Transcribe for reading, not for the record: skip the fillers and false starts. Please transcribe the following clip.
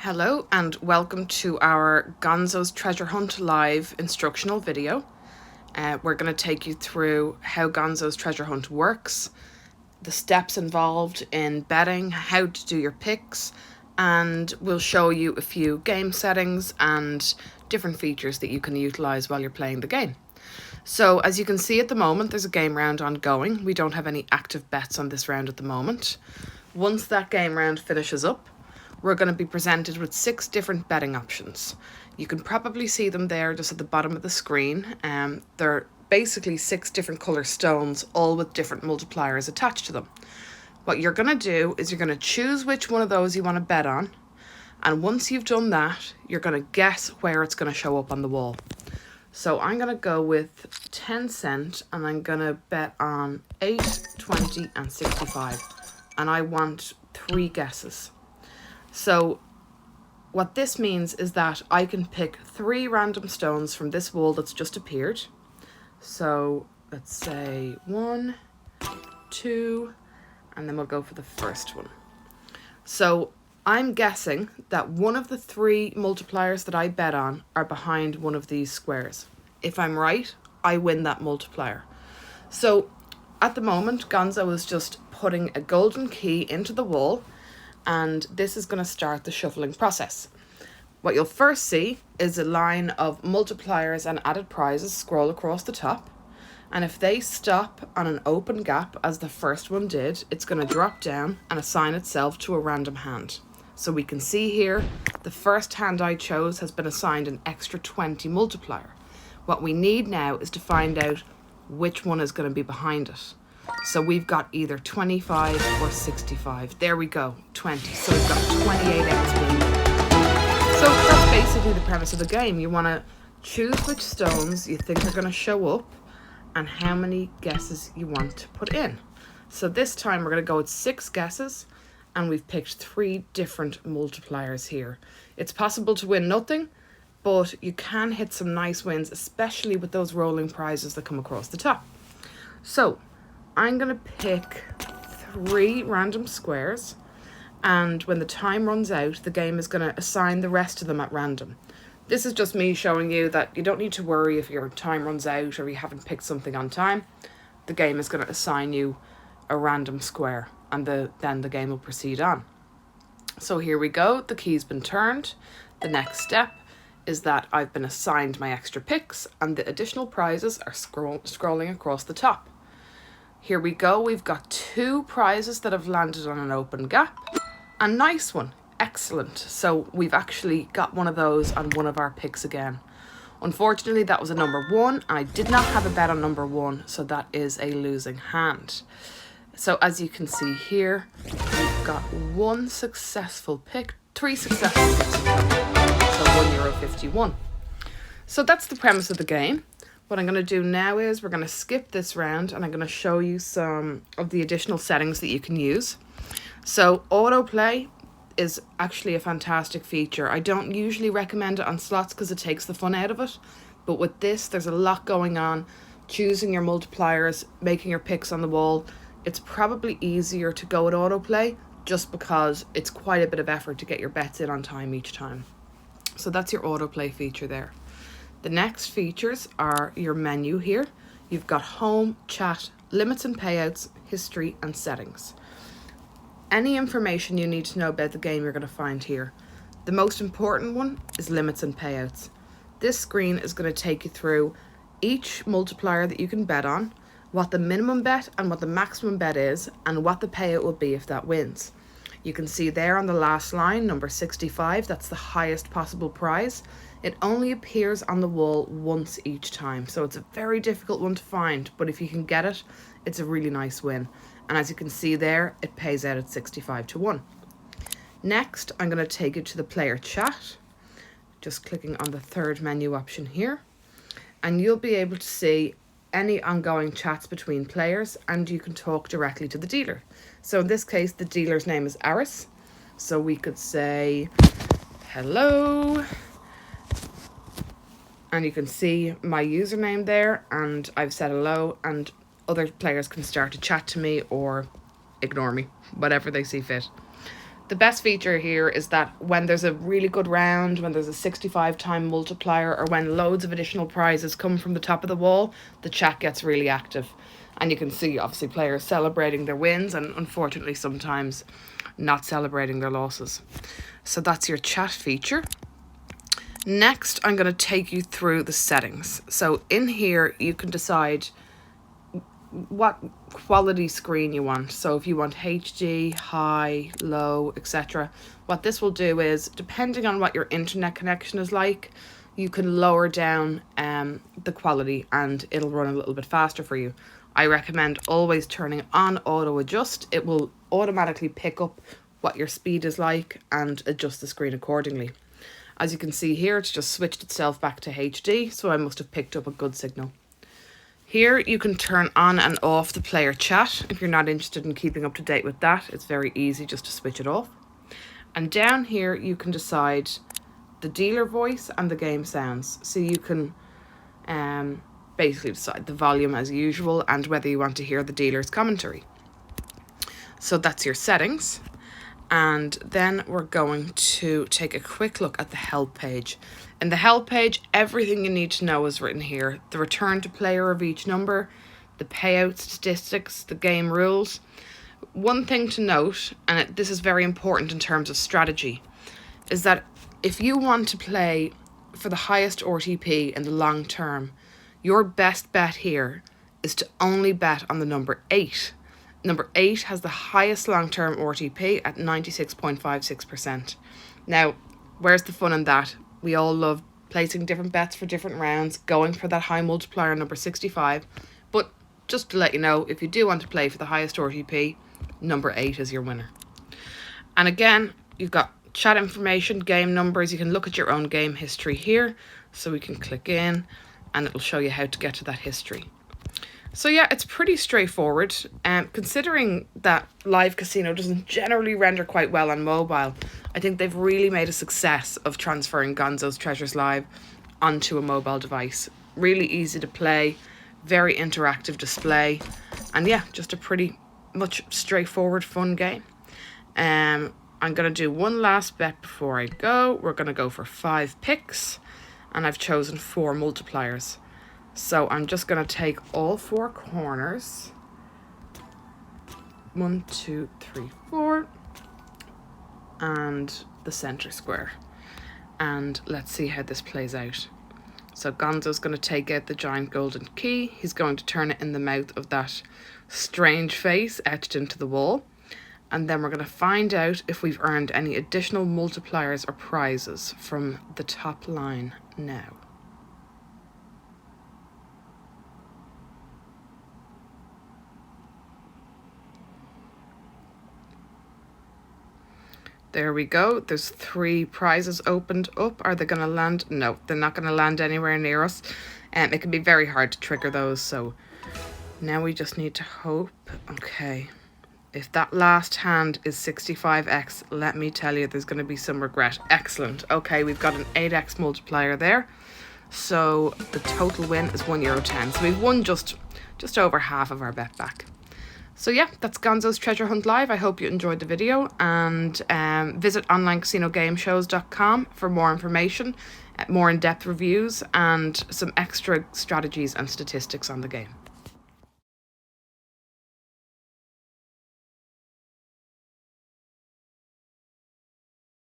Hello and welcome to our Gonzo's Treasure Hunt live instructional video. We're going to take you through how Gonzo's Treasure Hunt works, the steps involved in betting, how to do your picks, and we'll show you a few game settings and different features that you can utilise while you're playing the game. So as you can see at the moment, there's a game round ongoing. We don't have any active bets on this round at the moment. Once that game round finishes up, we're going to be presented with 6 different betting options. You can probably see them there just at the bottom of the screen. They're basically 6 different colour stones, all with different multipliers attached to them. What you're going to do is you're going to choose which one of those you want to bet on. And once you've done that, you're going to guess where it's going to show up on the wall. So I'm going to go with 10 cent and I'm going to bet on 8, 20 and 65. And I want 3 guesses. So what this means is that I can pick 3 random stones from this wall that's just appeared. So let's say 1, 2, and then we'll go for the first one. So I'm guessing that one of the 3 multipliers that I bet on are behind one of these squares. If I'm right, I win that multiplier. So at the moment, Gonzo is just putting a golden key into the wall, and this is going to start the shuffling process. What you'll first see is a line of multipliers and added prizes scroll across the top, and if they stop on an open gap as the first one did, it's going to drop down and assign itself to a random hand. So we can see here the first hand I chose has been assigned an extra 20 multiplier. What we need now is to find out which one is going to be behind it. So we've got either 25 or 65. There we go, 20. So we've got 28x win. So that's basically the premise of the game. You want to choose which stones you think are going to show up and how many guesses you want to put in. So this time we're going to go with 6 guesses and we've picked 3 different multipliers here. It's possible to win nothing, but you can hit some nice wins, especially with those rolling prizes that come across the top. So I'm going to pick 3 random squares, and when the time runs out, the game is going to assign the rest of them at random. This is just me showing you that you don't need to worry if your time runs out or you haven't picked something on time. The game is going to assign you a random square, and then the game will proceed on. So here we go, the key's been turned. The next step is that I've been assigned my extra picks, and the additional prizes are scrolling across the top. Here we go, we've got 2 prizes that have landed on an open gap. A nice one, excellent. So we've actually got one of those on one of our picks again. Unfortunately, that was a number 1, and I did not have a bet on number 1, so that is a losing hand. So as you can see here, we've got 1 successful pick, 3 successful picks, so €1.51. So that's the premise of the game. What I'm going to do now is we're going to skip this round and I'm going to show you some of the additional settings that you can use. So autoplay is actually a fantastic feature. I don't usually recommend it on slots because it takes the fun out of it. But with this, there's a lot going on. Choosing your multipliers, making your picks on the wall. It's probably easier to go with autoplay just because it's quite a bit of effort to get your bets in on time each time. So that's your autoplay feature there. The next features are your menu here. You've got home, chat, limits and payouts, history and settings. Any information you need to know about the game you're going to find here. The most important one is limits and payouts. This screen is going to take you through each multiplier that you can bet on, what the minimum bet and what the maximum bet is, and what the payout will be if that wins. You can see there on the last line, number 65, that's the highest possible prize. It only appears on the wall once each time, so it's a very difficult one to find, but if you can get it, it's a really nice win. And as you can see there, it pays out at 65-1. Next, I'm going to take you to the player chat, just clicking on the 3rd menu option here, and you'll be able to see any ongoing chats between players, and you can talk directly to the dealer. So in this case, the dealer's name is Aris, so we could say hello, and you can see my username there, and I've said hello, and other players can start to chat to me or ignore me, whatever they see fit. The best feature here is that when there's a really good round, when there's a 65-time multiplier, or when loads of additional prizes come from the top of the wall, the chat gets really active. And you can see, obviously, players celebrating their wins and, unfortunately, sometimes not celebrating their losses. So that's your chat feature. Next, I'm going to take you through the settings. So in here, you can decide what quality screen you want. So if you want HD, high, low, etc. What this will do is, depending on what your internet connection is like, you can lower down the quality and it'll run a little bit faster for you. I recommend always turning on auto adjust. It will automatically pick up what your speed is like and adjust the screen accordingly. As you can see here, it's just switched itself back to HD, so I must have picked up a good signal. Here you can turn on and off the player chat. If you're not interested in keeping up to date with that, it's very easy just to switch it off. And down here you can decide the dealer voice and the game sounds. So you can basically decide the volume as usual and whether you want to hear the dealer's commentary. So that's your settings. And then we're going to take a quick look at the help page. In the help page, everything you need to know is written here. The return to player of each number, the payout statistics, the game rules. One thing to note, and this is very important in terms of strategy, is that if you want to play for the highest RTP in the long term, your best bet here is to only bet on the number 8. Number 8 has the highest long-term RTP at 96.56%. Now, where's the fun in that? We all love placing different bets for different rounds, going for that high multiplier number 65. But just to let you know, if you do want to play for the highest RTP, number 8 is your winner. And again, you've got chat information, game numbers. You can look at your own game history here. So we can click in and it'll show you how to get to that history. So yeah, it's pretty straightforward. Considering that live casino doesn't generally render quite well on mobile, I think they've really made a success of transferring Gonzo's Treasures Live onto a mobile device. Really easy to play, very interactive display, and yeah, just a pretty much straightforward, fun game. I'm going to do one last bet before I go. We're going to go for 5 picks, and I've chosen 4 multipliers. So I'm just going to take all 4 corners. 1, 2, 3, 4. And the center square. And let's see how this plays out. So Gonzo's going to take out the giant golden key. He's going to turn it in the mouth of that strange face etched into the wall. And then we're going to find out if we've earned any additional multipliers or prizes from the top line now. There we go. There's 3 prizes opened up. Are they going to land? No, they're not going to land anywhere near us. It can be very hard to trigger those. So now we just need to hope. Okay. If that last hand is 65x, let me tell you, there's going to be some regret. Excellent. Okay, we've got an 8x multiplier there. So the total win is €1.10. So we've won just over half of our bet back. So yeah, that's Gonzo's Treasure Hunt Live. I hope you enjoyed the video, and visit onlinecasinogameshows.com for more information, more in-depth reviews, and some extra strategies and statistics on the game.